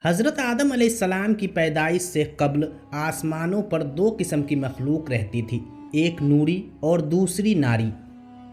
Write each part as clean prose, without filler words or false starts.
حضرت آدم علیہ السلام کی پیدائش سے قبل آسمانوں پر دو قسم کی مخلوق رہتی تھی، ایک نوری اور دوسری ناری۔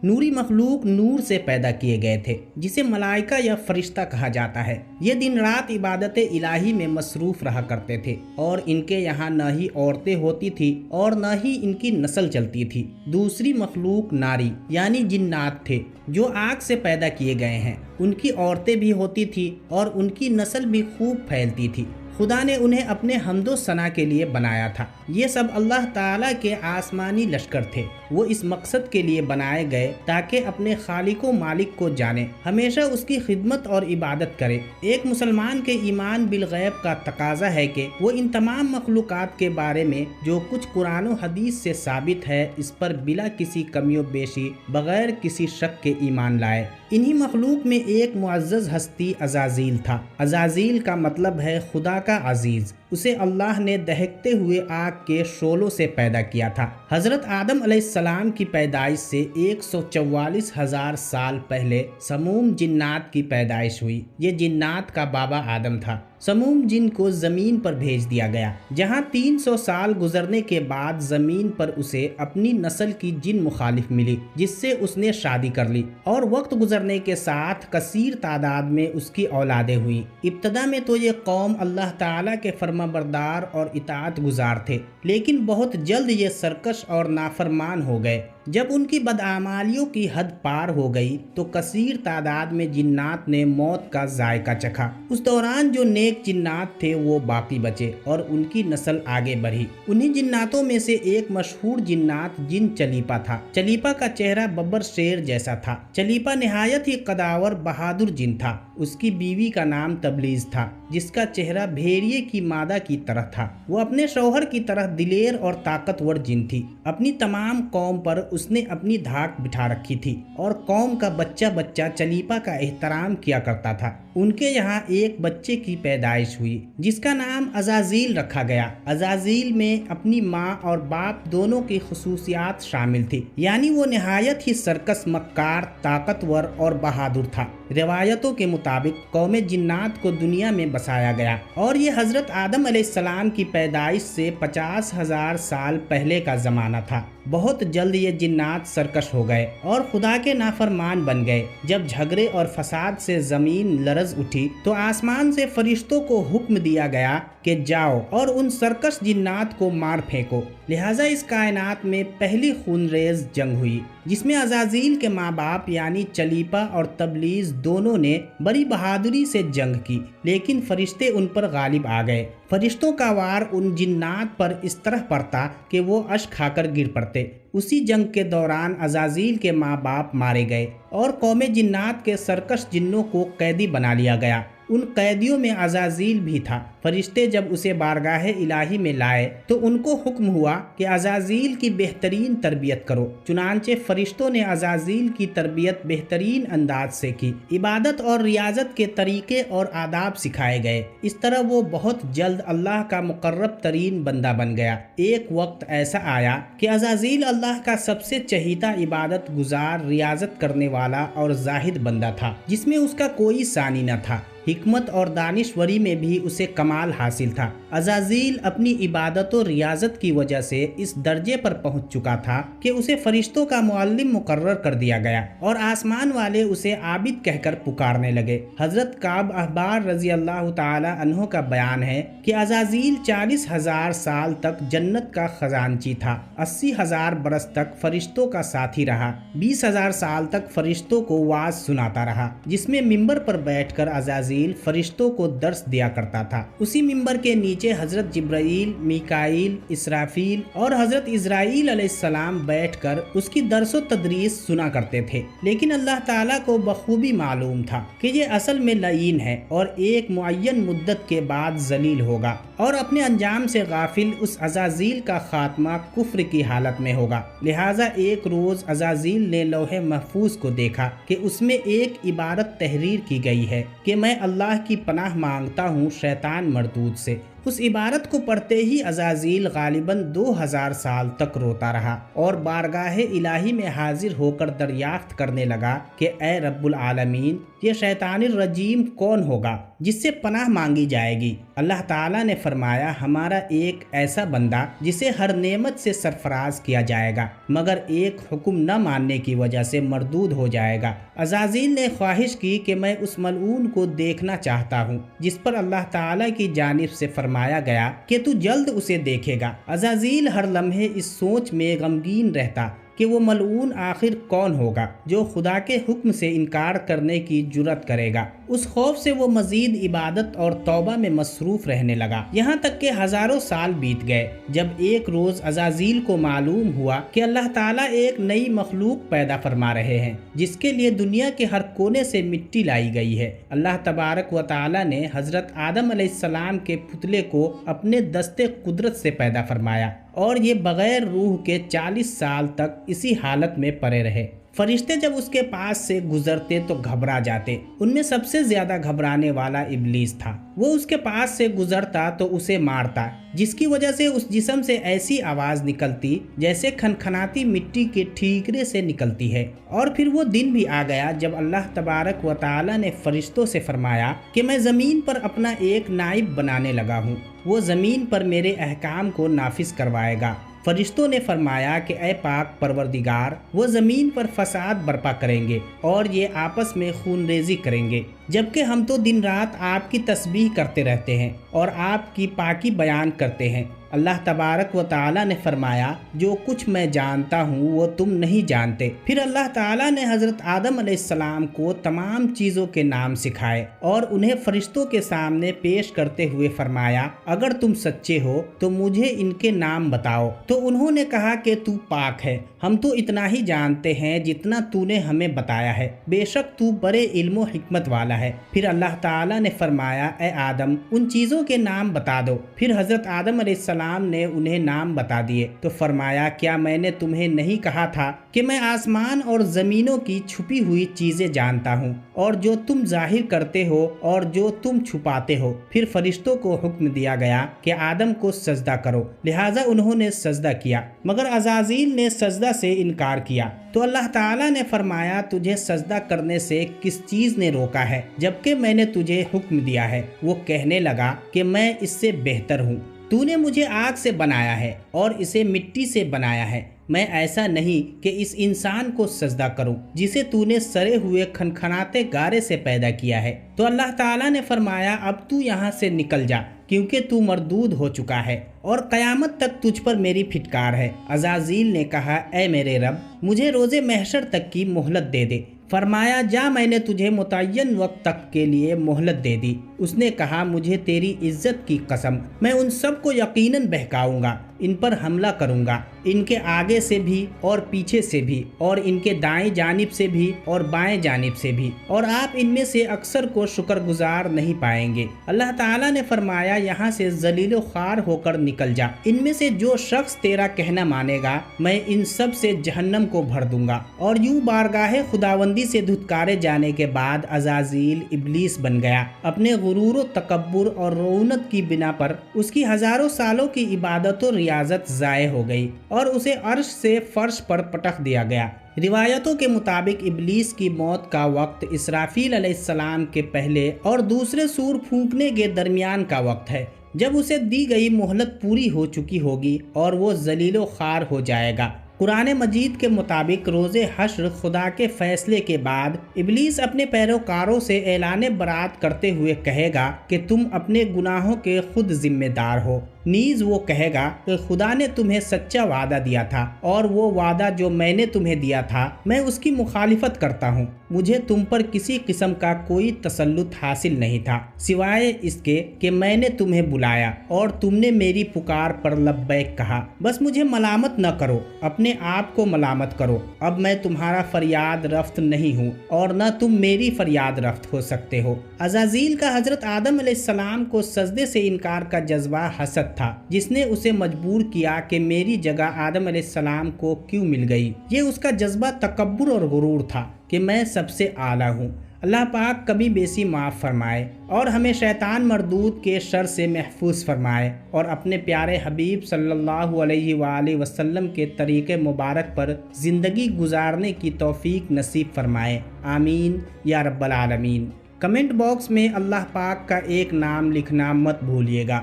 نوری مخلوق نور سے پیدا کیے گئے تھے، جسے ملائکہ یا فرشتہ کہا جاتا ہے۔ یہ دن رات عبادت الہی میں مصروف رہا کرتے تھے، اور ان کے یہاں نہ ہی عورتیں ہوتی تھی اور نہ ہی ان کی نسل چلتی تھی۔ دوسری مخلوق ناری یعنی جنات تھے، جو آگ سے پیدا کیے گئے ہیں۔ ان کی عورتیں بھی ہوتی تھی اور ان کی نسل بھی خوب پھیلتی تھی۔ خدا نے انہیں اپنے حمد و ثنا کے لیے بنایا تھا۔ یہ سب اللہ تعالیٰ کے آسمانی لشکر تھے۔ وہ اس مقصد کے لیے بنائے گئے تاکہ اپنے خالق و مالک کو جانے، ہمیشہ اس کی خدمت اور عبادت کرے۔ ایک مسلمان کے ایمان بالغیب کا تقاضا ہے کہ وہ ان تمام مخلوقات کے بارے میں جو کچھ قرآن و حدیث سے ثابت ہے، اس پر بلا کسی کمی و بیشی، بغیر کسی شک کے ایمان لائے۔ انہی مخلوق میں ایک معزز ہستی عزازیل تھا۔ عزازیل کا مطلب ہے خدا کا عزیز۔ اسے اللہ نے دہکتے ہوئے آگ کے شعلوں سے پیدا کیا تھا۔ حضرت آدم علیہ السلام کی پیدائش سے 144,000 سال پہلے سموم جنات کی پیدائش ہوئی۔ یہ جنات کا بابا آدم تھا۔ سموم جن کو زمین پر بھیج دیا گیا، جہاں 300 سال گزرنے کے بعد زمین پر اسے اپنی نسل کی جن مخالف ملی، جس سے اس نے شادی کر لی، اور وقت گزرنے کے ساتھ کثیر تعداد میں اس کی اولادیں ہوئیں۔ ابتدا میں تو یہ قوم اللہ تعالیٰ کے فرما بردار اور اطاعت گزار تھے، لیکن بہت جلد یہ سرکش اور نافرمان ہو گئے۔ جب ان کی بدعمالیوں کی حد پار ہو گئی تو کثیر تعداد میں جنات نے موت کا ذائقہ چکھا۔ اس دوران جو نیک جنات تھے وہ باقی بچے اور ان کی نسل آگے بڑھی۔ انہی جناتوں میں سے ایک مشہور جنات جن چلیپا تھا۔ چلیپا کا چہرہ ببر شیر جیسا تھا۔ چلیپا نہایت ہی قداور بہادر جن تھا۔ اس کی بیوی کا نام تبلیز تھا، جس کا چہرہ بھیڑیے کی مادہ کی طرح تھا۔ وہ اپنے شوہر کی طرح دلیر اور طاقتور جن تھی۔ اپنی تمام قوم پر اس نے اپنی دھاک بٹھا رکھی تھی، اور قوم کا بچہ بچہ چلیپا کا احترام کیا کرتا تھا۔ ان کے یہاں ایک بچے کی پیدائش ہوئی، جس کا نام عزازیل رکھا گیا۔ عزازیل میں اپنی ماں اور باپ دونوں کی خصوصیات شامل تھی، یعنی وہ نہایت ہی سرکس، مکار، طاقتور اور بہادر تھا۔ روایتوں کے مطابق قوم جنات کو دنیا میں بسایا گیا، اور یہ حضرت آدم علیہ السلام کی پیدائش سے 50,000 سال پہلے کا زمانہ تھا۔ بہت جلد یہ جنات سرکش ہو گئے اور خدا کے نافرمان بن گئے۔ جب جھگڑے اور فساد سے زمین لرز اٹھی تو آسمان سے فرشتوں کو حکم دیا گیا کہ جاؤ اور ان سرکش جنات کو مار پھینکو۔ لہٰذا اس کائنات میں پہلی خونریز جنگ ہوئی، جس میں عزازیل کے ماں باپ یعنی چلیپا اور تبلیز دونوں نے بڑی بہادری سے جنگ کی، لیکن فرشتے ان پر غالب آ گئے۔ فرشتوں کا وار ان جنات پر اس طرح پڑتا کہ وہ اشک کھا کر گر پڑتے۔ اسی جنگ کے دوران عزازیل کے ماں باپ مارے گئے اور قوم جنات کے سرکش جنوں کو قیدی بنا لیا گیا۔ ان قیدیوں میں عزازیل بھی تھا۔ فرشتے جب اسے بارگاہ الہی میں لائے تو ان کو حکم ہوا کہ عزازیل کی بہترین تربیت کرو۔ چنانچہ فرشتوں نے عزازیل کی تربیت بہترین انداز سے کی۔ عبادت اور ریاضت کے طریقے اور آداب سکھائے گئے۔ اس طرح وہ بہت جلد اللہ کا مقرب ترین بندہ بن گیا۔ ایک وقت ایسا آیا کہ عزازیل اللہ کا سب سے چہیتا عبادت گزار، ریاضت کرنے والا اور زاہد بندہ تھا، جس میں اس کا کوئی ثانی نہ تھا۔ حکمت اور دانشوری میں بھی اسے کمال حاصل تھا۔ عزازیل اپنی عبادت و ریاضت کی وجہ سے اس درجے پر پہنچ چکا تھا کہ اسے فرشتوں کا معلم مقرر کر دیا گیا، اور آسمان والے اسے عابد کہہ کر پکارنے لگے۔ حضرت کعب احبار رضی اللہ تعالی عنہ کا بیان ہے کہ عزازیل 40,000 سال تک جنت کا خزانچی تھا، 80,000 برس تک فرشتوں کا ساتھی رہا، 20,000 سال تک فرشتوں کو واعظ سناتا رہا، جس میں ممبر پر بیٹھ کر عزازیل فرشتوں کو درس دیا کرتا تھا۔ اسی ممبر کے نیچے حضرت جبرائیل، میکائیل، اسرافیل اور حضرت اسرائیل علیہ السلام بیٹھ کر اس کی درس و تدریس سنا کرتے تھے، لیکن اللہ تعالیٰ کو بخوبی معلوم تھا کہ یہ اصل میں لعین ہے اور ایک معین مدت کے بعد ذلیل ہوگا، اور اپنے انجام سے غافل اس عزازیل کا خاتمہ کفر کی حالت میں ہوگا۔ لہٰذا ایک روز عزازیل نے لوح محفوظ کو دیکھا کہ اس میں ایک عبارت تحریر کی گئی ہے کہ میں اللہ کی پناہ مانگتا ہوں شیطان مردود سے۔ اس عبارت کو پڑھتے ہی عزازیل غالباً 2000 سال تک روتا رہا اور بارگاہ الہی میں حاضر ہو کر دریافت کرنے لگا کہ اے رب العالمین، یہ شیطان الرجیم کون ہوگا جس سے پناہ مانگی جائے گی؟ اللہ تعالیٰ نے فرمایا، ہمارا ایک ایسا بندہ جسے ہر نعمت سے سرفراز کیا جائے گا مگر ایک حکم نہ ماننے کی وجہ سے مردود ہو جائے گا۔ عزازیل نے خواہش کی کہ میں اس ملعون کو دیکھنا چاہتا ہوں جس پر اللہ تعالیٰ کی جانب سے فرمایا گیا کہ تو جلد اسے دیکھے گا۔ عزازیل ہر لمحے اس سوچ میں غمگین رہتا کہ وہ ملعون آخر کون ہوگا جو خدا کے حکم سے انکار کرنے کی جرات کرے گا۔ اس خوف سے وہ مزید عبادت اور توبہ میں مصروف رہنے لگا، یہاں تک کہ ہزاروں سال بیت گئے۔ جب ایک روز عزازیل کو معلوم ہوا کہ اللہ تعالیٰ ایک نئی مخلوق پیدا فرما رہے ہیں جس کے لیے دنیا کے ہر کونے سے مٹی لائی گئی ہے، اللہ تبارک و تعالیٰ نے حضرت آدم علیہ السلام کے پتلے کو اپنے دستے قدرت سے پیدا فرمایا اور یہ بغیر روح کے 40 سال تک اسی حالت میں پڑے رہے۔ فرشتے جب اس کے پاس سے گزرتے تو گھبرا جاتے، ان میں سب سے زیادہ گھبرانے والا ابلیس تھا۔ وہ اس کے پاس سے گزرتا تو اسے مارتا، جس کی وجہ سے اس جسم سے ایسی آواز نکلتی جیسے کھنکھناتی مٹی کے ٹھیکرے سے نکلتی ہے۔ اور پھر وہ دن بھی آ گیا جب اللہ تبارک و تعالیٰ نے فرشتوں سے فرمایا کہ میں زمین پر اپنا ایک نائب بنانے لگا ہوں، وہ زمین پر میرے احکام کو نافذ کروائے گا۔ فرشتوں نے فرمایا کہ اے پاک پروردگار، وہ زمین پر فساد برپا کریں گے اور یہ آپس میں خون ریزی کریں گے، جبکہ ہم تو دن رات آپ کی تسبیح کرتے رہتے ہیں اور آپ کی پاکی بیان کرتے ہیں۔ اللہ تبارک و تعالیٰ نے فرمایا، جو کچھ میں جانتا ہوں وہ تم نہیں جانتے۔ پھر اللہ تعالیٰ نے حضرت آدم علیہ السلام کو تمام چیزوں کے نام سکھائے اور انہیں فرشتوں کے سامنے پیش کرتے ہوئے فرمایا، اگر تم سچے ہو تو مجھے ان کے نام بتاؤ۔ تو انہوں نے کہا کہ تو پاک ہے، ہم تو اتنا ہی جانتے ہیں جتنا تو نے ہمیں بتایا ہے، بے شک تو بڑے علم و حکمت والا ہے۔ پھر اللہ تعالیٰ نے فرمایا، اے آدم، ان چیزوں کے نام بتا دو۔ پھر حضرت آدم علیہ السلام نے انہیں نام بتا دیے تو فرمایا، کیا میں نے تمہیں نہیں کہا تھا کہ میں آسمان اور زمینوں کی چھپی ہوئی چیزیں جانتا ہوں، اور جو تم ظاہر کرتے ہو اور جو تم چھپاتے ہو؟ پھر فرشتوں کو حکم دیا گیا کہ آدم کو سجدہ کرو، لہٰذا انہوں نے سجدہ کیا، مگر عزازیل نے سجدہ سے انکار کیا۔ تو اللہ تعالیٰ نے فرمایا، تجھے سجدہ کرنے سے کس چیز نے روکا ہے جبکہ میں نے تجھے حکم دیا ہے؟ وہ کہنے لگا کہ میں اس سے بہتر ہوں، تو نے مجھے آگ سے بنایا ہے اور اسے مٹی سے بنایا ہے، میں ایسا نہیں کہ اس انسان کو سجدہ کروں جسے تو نے سڑے ہوئے کھنکھناتے گارے سے پیدا کیا ہے۔ تو اللہ تعالیٰ نے فرمایا، اب تو یہاں سے نکل جا، کیونکہ تو مردود ہو چکا ہے اور قیامت تک تجھ پر میری پھٹکار ہے۔ عزازیل نے کہا، اے میرے رب، مجھے روز محشر تک کی مہلت دے دے۔ فرمایا، جا، میں نے تجھے متعین وقت تک کے لیے مہلت دے دی۔ اس نے کہا، مجھے تیری عزت کی قسم، میں ان سب کو یقیناً بہکاؤں گا، ان پر حملہ کروں گا، ان کے آگے سے بھی اور پیچھے سے بھی اور ان کے دائیں جانب سے بھی اور بائیں جانب سے بھی، اور آپ ان میں سے اکثر کو شکر گزار نہیں پائیں گے۔ اللہ تعالیٰ نے فرمایا، یہاں سے ذلیل و خوار ہو کر نکل جا، ان میں سے جو شخص تیرا کہنا مانے گا میں ان سب سے جہنم کو بھر دوں گا۔ اور یوں بارگاہ خداوندی سے دھتکارے جانے کے بعد عزازیل ابلیس بن گیا۔ اپنے غرور و تکبر اور رعونت کی بنا پر اس کی ہزاروں سالوں کی عبادت و ریاضت ضائع ہو گئی اور اسے عرش سے فرش پر پٹخ دیا گیا۔ روایتوں کے مطابق ابلیس کی موت کا وقت اسرافیل علیہ السلام کے پہلے اور دوسرے سور پھونکنے کے درمیان کا وقت ہے، جب اسے دی گئی مہلت پوری ہو چکی ہوگی اور وہ ذلیل و خوار ہو جائے گا۔ قرآن مجید کے مطابق روز حشر خدا کے فیصلے کے بعد ابلیس اپنے پیروکاروں سے اعلان برات کرتے ہوئے کہے گا کہ تم اپنے گناہوں کے خود ذمہ دار ہو۔ نیز وہ کہے گا کہ خدا نے تمہیں سچا وعدہ دیا تھا اور وہ وعدہ جو میں نے تمہیں دیا تھا میں اس کی مخالفت کرتا ہوں، مجھے تم پر کسی قسم کا کوئی تسلط حاصل نہیں تھا سوائے اس کے کہ میں نے تمہیں بلایا اور تم نے میری پکار پر لبیک کہا۔ بس مجھے ملامت نہ کرو، اپنے آپ کو ملامت کرو، اب میں تمہارا فریاد رفت نہیں ہوں اور نہ تم میری فریاد رفت ہو سکتے ہو۔ عزازیل کا حضرت آدم علیہ السلام کو سجدے سے انکار کا جذبہ حسد تھا، جس نے اسے مجبور کیا کہ میری جگہ آدم علیہ السلام کو کیوں مل گئی۔ یہ اس کا جذبہ تکبر اور غرور تھا کہ میں سب سے اعلیٰ ہوں۔ اللہ پاک کبھی بیسی معاف فرمائے اور ہمیں شیطان مردود کے شر سے محفوظ فرمائے اور اپنے پیارے حبیب صلی اللہ علیہ وآلہ وسلم کے طریق مبارک پر زندگی گزارنے کی توفیق نصیب فرمائے، آمین یا رب العالمین۔ کمنٹ باکس میں اللہ پاک کا ایک نام لکھنا مت بھولیے گا۔